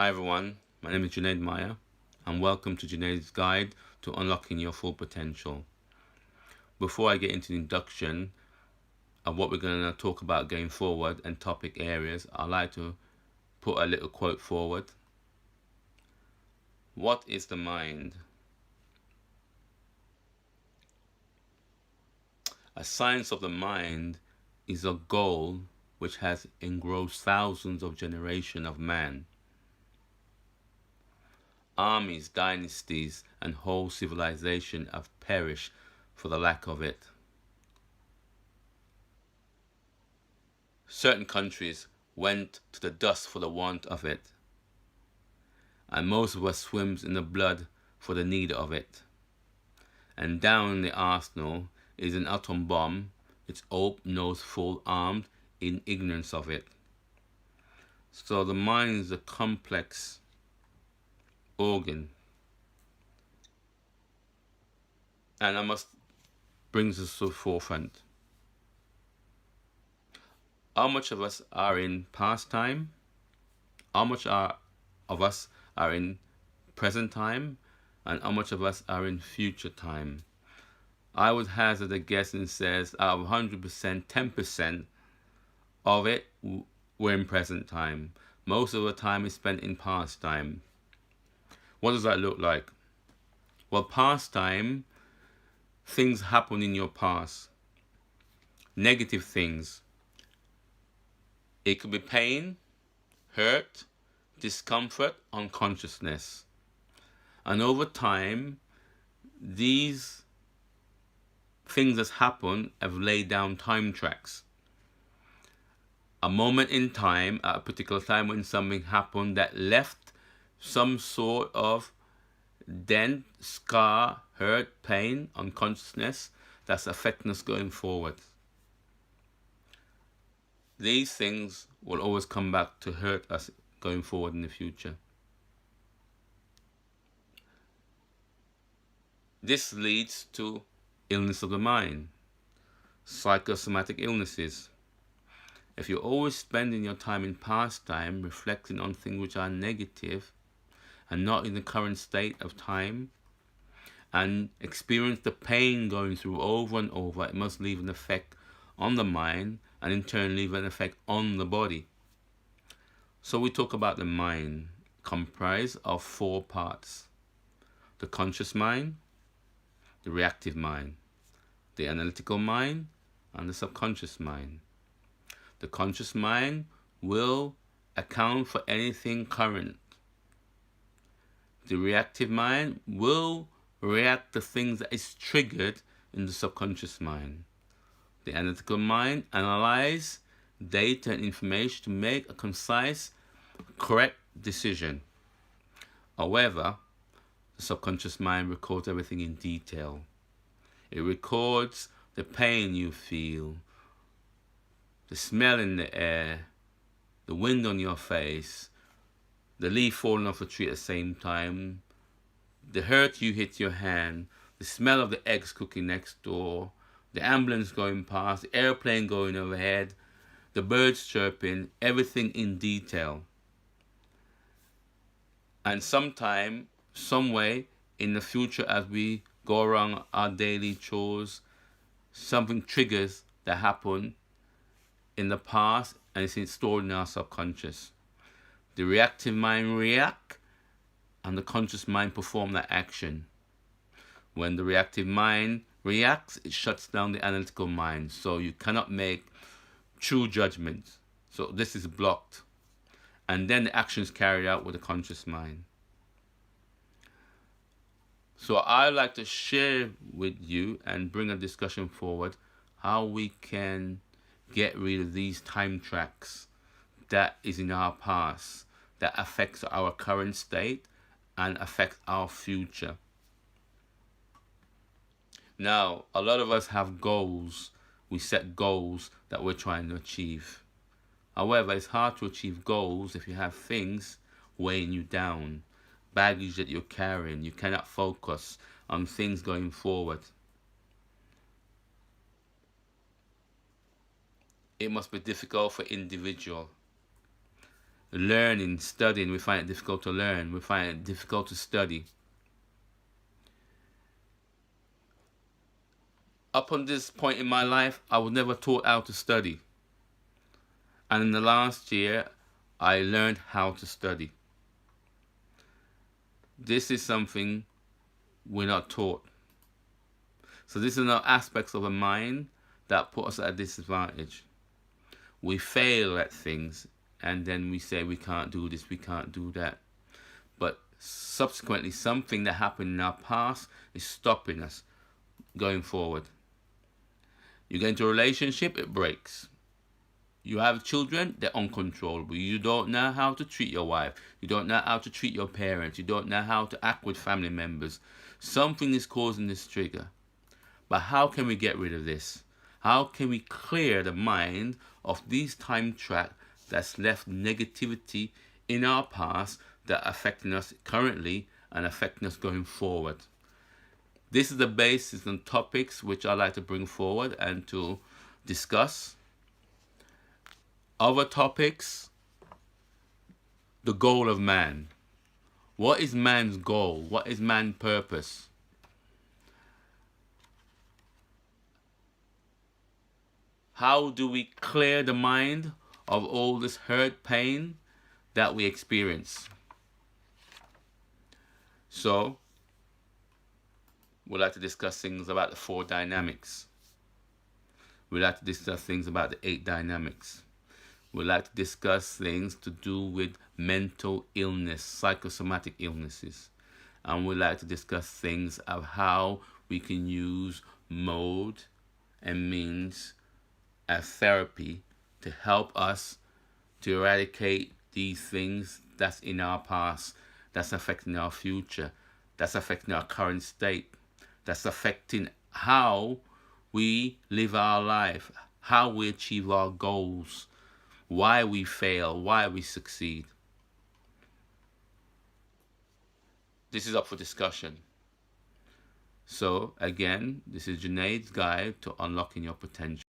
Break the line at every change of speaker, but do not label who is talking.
Hi everyone, my name is Junaid Maya and welcome to Junaid's Guide to Unlocking Your Full Potential. Before I get into the induction of what we're going to talk about going forward and topic areas, I'd like to put a little quote forward. What is the mind? A science of the mind is a goal which has engrossed thousands of generations of man. Armies, dynasties, and whole civilization have perished for the lack of it. Certain countries went to the dust for the want of it, and most of us swims in the blood for the need of it. And down in the arsenal is an atom bomb, its open nose full armed in ignorance of it. So the mind is a complex organ, and I must brings us to the forefront. How much of us are in past time? How much of us are in present time? And how much of us are in future time? I would hazard a guess and says out of 100%, 10% of it we're in present time. Most of the time is spent in past time. What does that look like? Well, past time, things happen in your past. Negative things. It could be pain, hurt, discomfort, unconsciousness. And over time, these things that happen have laid down time tracks. A moment in time, at a particular time when something happened that left some sort of dent, scar, hurt, pain, unconsciousness that's affecting us going forward. These things will always come back to hurt us going forward in the future. This leads to illness of the mind, psychosomatic illnesses. If you're always spending your time in past time reflecting on things which are negative and not in the current state of time, and experience the pain going through over and over, it must leave an effect on the mind and in turn leave an effect on the body. So we talk about the mind comprised of four parts: the conscious mind, the reactive mind, the analytical mind, and the subconscious mind. The conscious mind will account for anything current. The reactive mind will react to things that is triggered in the subconscious mind. The analytical mind analyzes data and information to make a concise, correct decision. However, the subconscious mind records everything in detail. It records the pain you feel, the smell in the air, the wind on your face, the leaf falling off the tree at the same time, the hurt you hit your hand, the smell of the eggs cooking next door, the ambulance going past, the airplane going overhead, the birds chirping, everything in detail. And sometime, some way in the future, as we go around our daily chores, something triggers that happened in the past and it's stored in our subconscious. The reactive mind reacts and the conscious mind perform that action. When the reactive mind reacts, it shuts down the analytical mind, so you cannot make true judgments. So this is blocked. And then the action is carried out with the conscious mind. So I like to share with you and bring a discussion forward how we can get rid of these time tracks that is in our past that affects our current state and affects our future. Now, a lot of us have goals. We set goals that we're trying to achieve. However, it's hard to achieve goals if you have things weighing you down, baggage that you're carrying. You cannot focus on things going forward. It must be difficult for individual. learning, studying, we find it difficult to learn, we find it difficult to study. Up on this point in my life, I was never taught how to study. And in the last year, I learned how to study. This is something we're not taught. So this is another aspects of a mind that put us at a disadvantage. We fail at things and then we say we can't do this, we can't do that. But subsequently, something that happened in our past is stopping us going forward. You get into a relationship, it breaks. You have children, they're uncontrollable. You don't know how to treat your wife. You don't know how to treat your parents. You don't know how to act with family members. Something is causing this trigger. But how can we get rid of this? How can we clear the mind of these time track that's left negativity in our past that are affecting us currently and affecting us going forward? This is the basis and topics which I like to bring forward and to discuss. Other topics, the goal of man. What is man's goal? What is man's purpose? How do we clear the mind of all this hurt, pain that we experience? So, we'd like to discuss things about the 4 dynamics. We'd like to discuss things about the 8 dynamics. We'd like to discuss things to do with mental illness, psychosomatic illnesses. And we'd like to discuss things of how we can use mode and means as therapy to help us to eradicate these things that's in our past, that's affecting our future, that's affecting our current state, that's affecting how we live our life, how we achieve our goals, why we fail, why we succeed. This is up for discussion. So again, this is Junaid's guide to unlocking your potential.